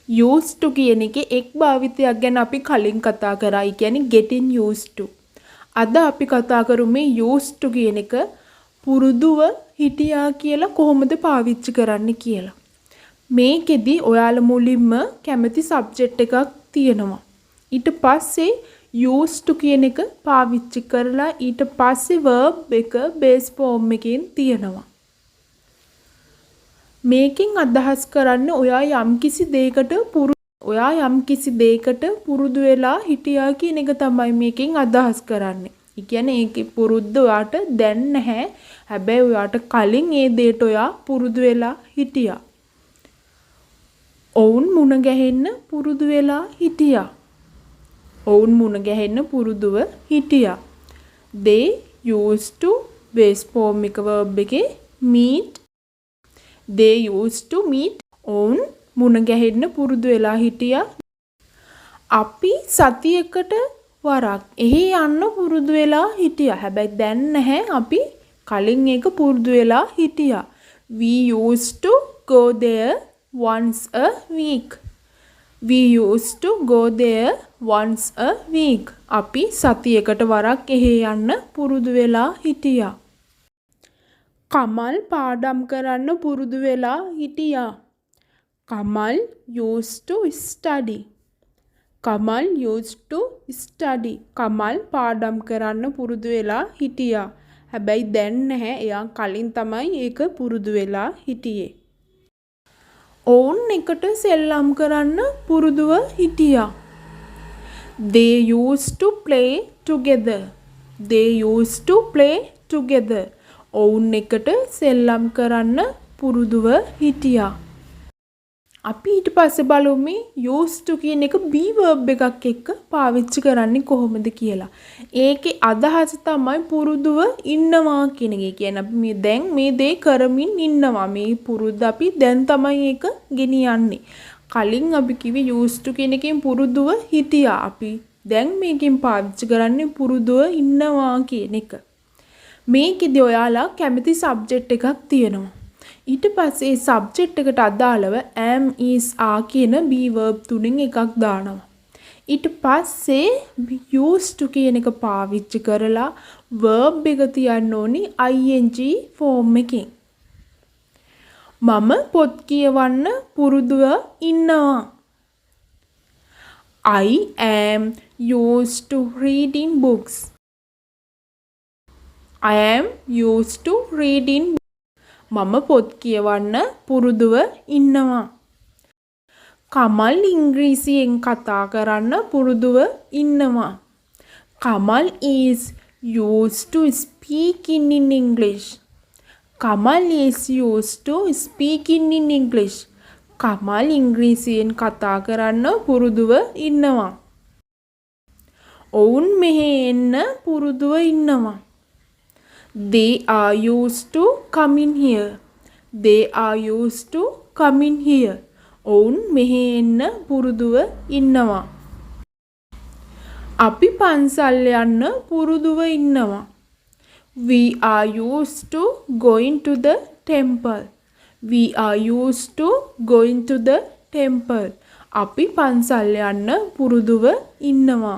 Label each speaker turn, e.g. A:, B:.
A: used to කියන එකේ එක් භාවිතයක් ගැන අපි කලින් කතා කරා. ඒ කියන්නේ getting used to. අද අපි කතා කරමු මේ used to කියන එක පුරුදුව හිටියා කියලා කොහොමද පාවිච්චි කරන්න කියලා. මේකෙදි ඔයාලා මුලින්ම කැමති සබ්ජෙක්ට් එකක් තියෙනවා. ඊට පස්සේ used to කියන එක පාවිච්චි කරලා ඊට පස්සේ verb එක base form එකෙන් තියෙනවා. මේකෙන් අදහස් කරන්න ඔයා යම්කිසි දෙයකට පුරුදු වෙලා හිටියා කියන එක තමයි මේකෙන් අදහස් කරන්නේ. ඒ කියන්නේ ඒකේ පුරුද්ද ඔයාට දැන් නැහැ. හැබැයි ඔයාට කලින් ඒ දෙයට ඔයා පුරුදු වෙලා හිටියා. ඔවුන් මුණ ගැහෙන්න පුරුදු වෙලා හිටියා. ඔවුන් මුණ ගැහෙන්න පුරුදුව හිටියා. They used to base form එක verb එකේ meet. They used to meet. ඔවුන් මුණ ගැහෙන්න පුරුදු වෙලා හිටියා. අපි සතියකට වරක් එහි යන්න පුරුදු වෙලා හිටියා. හැබැයි දැන් නැහැ. අපි කලින් ඒක පුරුදු වෙලා හිටියා. We used to go there once a week. We used to go there once a week. අපි සතියකට වරක් එහි යන්න පුරුදු වෙලා හිටියා. කමල් පාඩම් කරන්න පුරුදු වෙලා හිටියා. Kamal used to study. Kamal used to study. Kamal පාඩම් කරන්න පුරුදු වෙලා හිටියා. හැබැයි දැන් නැහැ. එයා කලින් තමයි ඒක පුරුදු වෙලා හිටියේ. ඔවුන් එකට සෙල්ලම් කරන්න පුරුදුව හිටියා. They used to play together. They used to play together. ඔවුන් එකට සෙල්ලම් කරන්න පුරුදුව හිටියා. අපි ඊට පස්සේ බලමු මේ used to කියන එක be verb එකක් එක්ක පාවිච්චි කරන්නේ කොහොමද කියලා. ඒකේ අදහස තමයි පුරුදුව ඉන්නවා කියන එක. කියන්නේ අපි මේ දැන් මේ දේ කරමින් ඉන්නවා. මේ පුරුද්ද අපි දැන් තමයි ඒක ගෙනියන්නේ. කලින් අපි කිව්වේ used to කියන එකෙන් පුරුදුව හිටියා. අපි දැන් මේකෙන් පාවිච්චි කරන්නේ පුරුදුව ඉන්නවා කියන එක. මේකෙදි ඔයාලා කැමති සබ්ජෙක්ට් එකක් තියෙනවා. ඊට පස්සේ සබ්ජෙක්ට් එකට අදාළව am is are කියන be verb තුනෙන් එකක් දානවා. ඊට පස්සේ used to කියන එක පාවිච්චි කරලා verb එක තියන්න ඕනි ing form එකෙන්. මම පොත් කියවන්න පුරුදුව ඉන්නවා. I am used to reading books. I am used to reading. මම පොත් කියවන්න පුරුදුව ඉන්නවා. කමල් ඉංග්‍රීසියෙන් කතා කරන්න පුරුදුව ඉන්නවා. Kamal is used to speaking in English. Kamal is used to speaking in English. Kamal ඉංග්‍රීසියෙන් කතා කරන්න පුරුදුව ඉන්නවා. ඔවුන් මෙහෙ එන්න පුරුදුව ඉන්නවා. They are used to coming here. They are used to coming here. ඔවුන් මෙහෙ එන්න පුරුදුව ඉන්නවා. අපි පන්සල් යන්න පුරුදුව ඉන්නවා. We are used to going to the temple. We are used to going to the temple. අපි පන්සල් යන්න පුරුදුව ඉන්නවා.